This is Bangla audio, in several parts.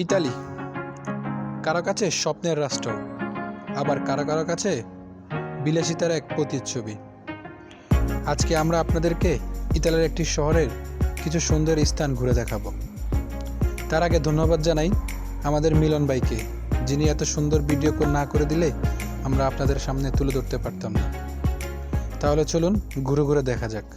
ইতালি কারো কাছে স্বপ্নের রাষ্ট্র, আবার কারো কারো কাছে বিলাসিতার এক প্রতিচ্ছবি। আজকে আমরা আপনাদেরকে ইতালির একটি শহরের কিছু সুন্দর স্থান ঘুরে দেখাবো। তার আগে ধন্যবাদ জানাই আমাদের মিলন ভাইকে, যিনি এত সুন্দর ভিডিও না করে দিলে আমরা আপনাদের সামনে তুলে ধরতে পারতাম না। তাহলে চলুন ঘুরে ঘুরে দেখা যাক।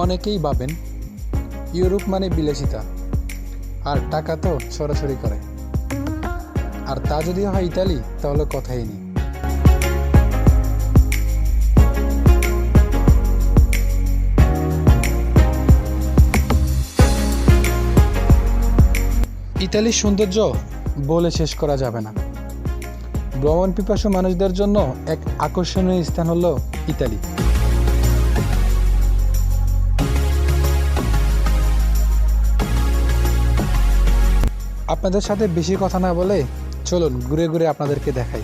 অনেকেই ভাবেন ইউরোপ মানে বিলাসিতা আর টাকা তো ছড়াছড়ি করে, আর তা যদি হয় ইতালি তাহলে কথাই নেই। ইতালির সৌন্দর্য বলে শেষ করা যাবে না। ভ্রমণ পিপাসু মানুষদের জন্য এক আকর্ষণীয় স্থান হলো ইতালি। আপনাদের সাথে বেশি কথা না বলে চলুন ঘুরে ঘুরে আপনাদেরকে দেখাই।